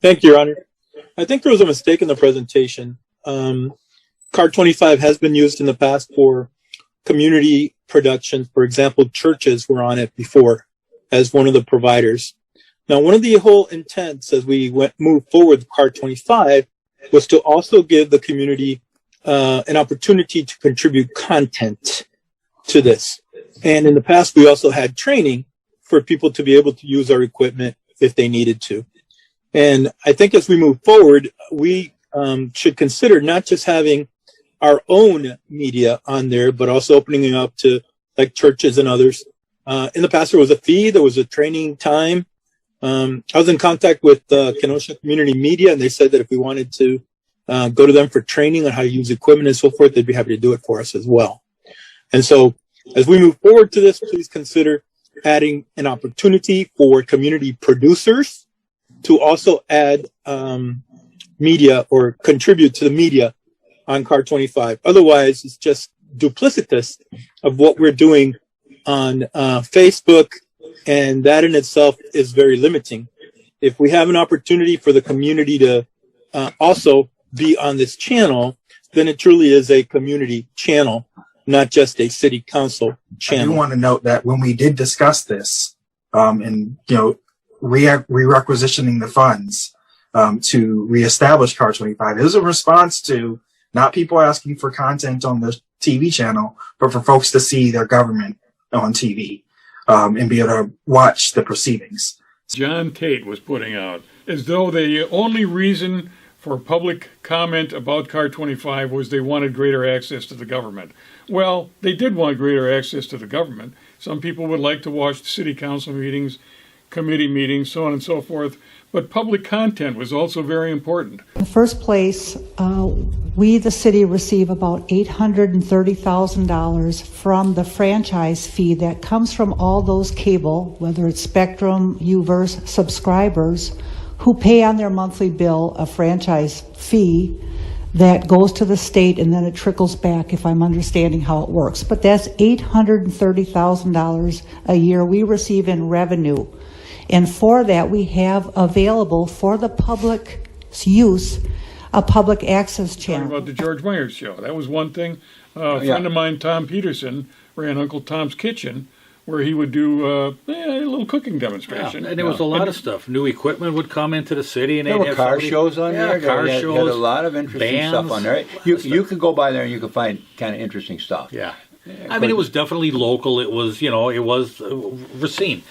Thank you, Your Honor. I think there was a mistake in the presentation. Car25 has been used in the past for community productions. For example, churches were on it before as one of the providers. Now, one of the whole intents as we moved forward with Car25 was to also give the community an opportunity to contribute content to this. And in the past, we also had training for people to be able to use our equipment if they needed to. And I think as we move forward, we should consider not just having our own media on there, but also opening it up to like churches and others. In the past, there was a fee, there was a training time. I was in contact with Kenosha Community Media, and they said that if we wanted to go to them for training on how to use equipment and so forth, they'd be happy to do it for us as well. And so as we move forward to this, please consider adding an opportunity for community producers to also add media or contribute to the media on Car25. Otherwise, it's just duplicitous of what we're doing on Facebook, and that in itself is very limiting. If we have an opportunity for the community to also be on this channel, then it truly is a community channel, not just a city council channel. I do want to note that when we did discuss this, and re-requisitioning the funds to reestablish Car25, it was a response to not people asking for content on the TV channel, but for folks to see their government on TV and be able to watch the proceedings. John Tate was putting out as though the only reason for public comment about Car25 was they wanted greater access to the government. Well, they did want greater access to the government. Some people would like to watch city council meetings, committee meetings, so on and so forth. But public content was also very important. In the first place, we, the city, receive about $830,000 from the franchise fee that comes from all those cable, whether it's Spectrum, UVerse subscribers, who pay on their monthly bill a franchise fee that goes to the state and then it trickles back, if I'm understanding how it works. But that's $830,000 a year we receive in revenue. And for that, we have available for the public's use a public access channel. Talking about the George Myers Show. That was one thing. A friend of mine, Tom Peterson, ran Uncle Tom's Kitchen, where he would do a little cooking demonstration. Yeah, and there was a lot of stuff. New equipment would come into the city, and there were car shows on there. Car shows. You had a lot of interesting stuff on there. You could go by there and you could find kind of interesting stuff. Yeah. I mean, it was definitely local. It was, it was Racine.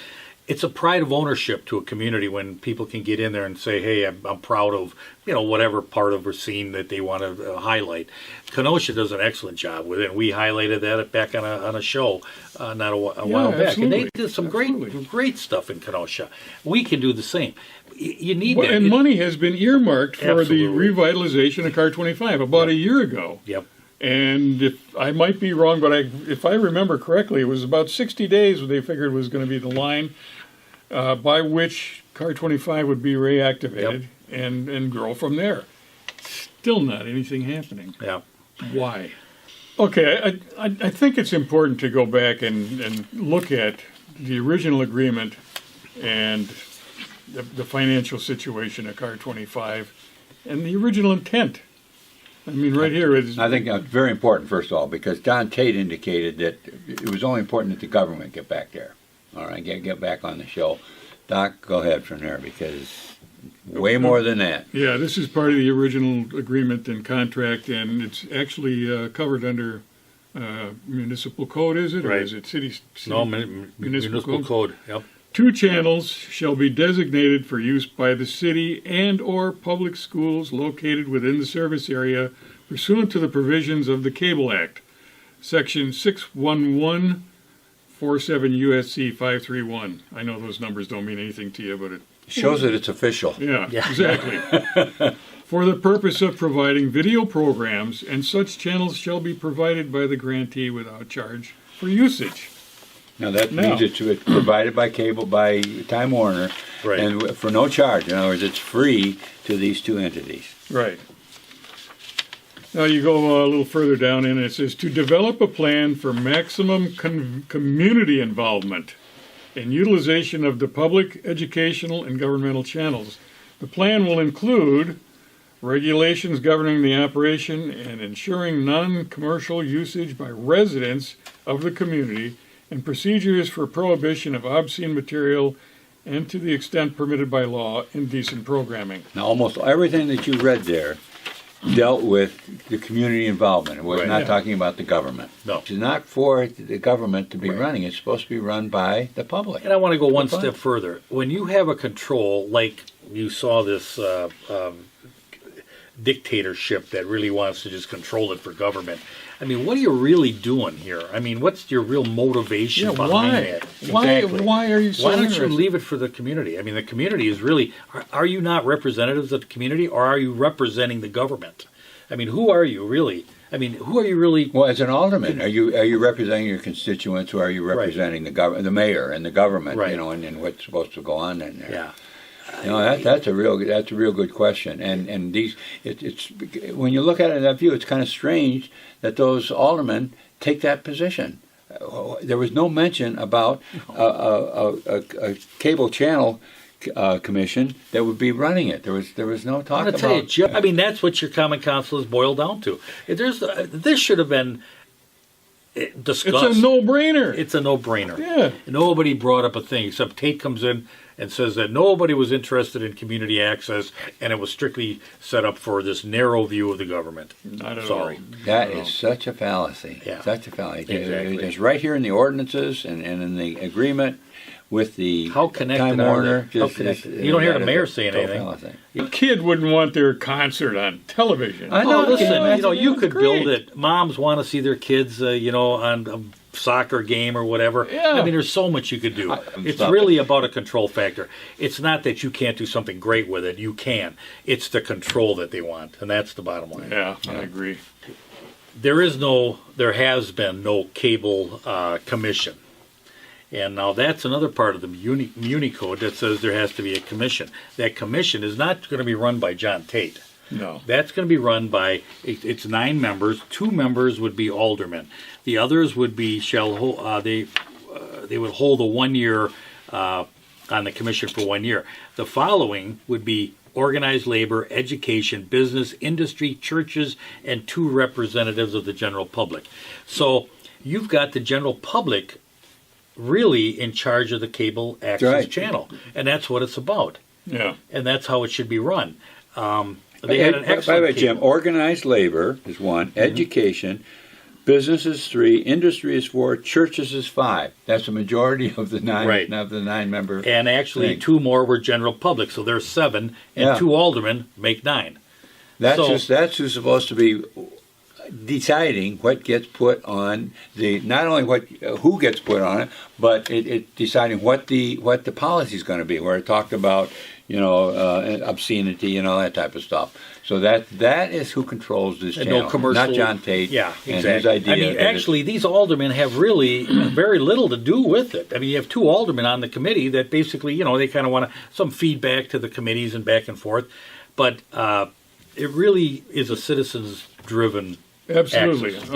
It's a pride of ownership to a community when people can get in there and say, hey, I'm proud of, whatever part of Racine that they want to highlight. Kenosha does an excellent job with it. We highlighted that back on a show not a while back. Absolutely. And they did some great stuff in Kenosha. We can do the same. You need that. And money has been earmarked for the revitalization of Car25 about a year ago. Yep. And if I might be wrong, but if I remember correctly, it was about 60 days they figured was going to be the line by which Car25 would be reactivated and grow from there. Still not anything happening. Yeah. Why? Okay, I think it's important to go back and look at the original agreement and the financial situation at Car25 and the original intent. I mean, right here is... I think that's very important, first of all, because Don Tate indicated that it was only important that the government get back there. All right, get back on the show. Doc, go ahead from there, because way more than that. Yeah, this is part of the original agreement and contract, and it's actually covered under municipal code, is it? Right. Or is it city No, municipal code. Yep. 2 channels shall be designated for use by the city and or public schools located within the service area pursuant to the provisions of the Cable Act, Section 61147 USC 531. I know those numbers don't mean anything to you, but it shows that it's official. Yeah. Exactly. For the purpose of providing video programs, and such channels shall be provided by the grantee without charge for usage. Now that means it's provided by cable, by Time Warner, right, and for no charge. In other words, it's free to these 2 entities. Right. Now you go a little further down and it says, to develop a plan for maximum community involvement and utilization of the public, educational, and governmental channels. The plan will include regulations governing the operation and ensuring non-commercial usage by residents of the community and procedures for prohibition of obscene material and to the extent permitted by law, indecent programming. Now, almost everything that you read there dealt with the community involvement. It was Right. not Yeah. talking about the government. No. It's not for the government to be Right. running. It's supposed to be run by the public. And I want to go one Fine. step further. When you have a control, like you saw this dictatorship that really wants to just control it for government, I mean, what are you really doing here? I mean, what's your real motivation behind why? it? Why? Why are you so Why don't you interested? leave it for the community? I mean, the community is really, are you not representatives of the community, or are you representing the government? I mean, who are you really? I mean, who are you really? Well, as an alderman, are you representing your constituents, or are you representing the mayor and the government? Right. You know, and what's supposed to go on in there? Yeah. You know, that's a real good question. And it's when you look at it in that view, it's kind of strange that those aldermen take that position. There was no mention about a cable channel commission that would be running it. There was no talk I'm gonna about. tell you, Jim, I mean, that's what your common council is boiled down to. This should have been discussed. It's a no-brainer. It's a no-brainer. Yeah. Nobody brought up a thing except Tate comes in and says that nobody was interested in community access, and it was strictly set up for this narrow view of the government. Not at Sorry. all. That is such a fallacy. Yeah. Such a fallacy. Exactly. It's right here in the ordinances and in the agreement with the How connected Time are Warner. they? How connected? You don't hear the mayor saying total anything. fallacy. A kid wouldn't want their concert on television. I know. Oh, listen, Yeah, you that's could great. build it. Moms want to see their kids, on a soccer game or whatever. Yeah. I mean, there's so much you could do. It's Stop really about a control factor. It's not that you can't do something great with it. You can. It's the control that they want, and that's the bottom line. Yeah, I agree. There has been no cable commission. And now that's another part of the Muni Code that says there has to be a commission. That commission is not going to be run by John Tate. No. That's going to be run by, it's 9 members. 2 members would be aldermen. The others would be, they would hold a 1 year on the commission for 1 year. The following would be organized labor, education, business, industry, churches, and 2 representatives of the general public. So you've got the general public really in charge of the cable access Right. channel, and that's what it's about, Yeah. and that's how it should be run. They had an By the excellent way, Jim, cable. organized labor is 1, education, business is 3, industry is 4, churches is 5. That's the majority of the 9 Right. member. And actually, thing. 2 more were general public, so there's 7, and Yeah. 2 aldermen make 9. That's So- that's who's supposed to be deciding what gets put on not only who gets put on it, but it deciding what the policy is going to be. Where it talked about obscenity and all that type of stuff. So that is who controls this And channel, no commercial. not John Tate. Yeah, and exactly. his idea. I mean, that actually, these aldermen have really very little to do with it. I mean, you have 2 aldermen on the committee that basically, they kind of want some feedback to the committees and back and forth. But it really is a citizens-driven Absolutely. access.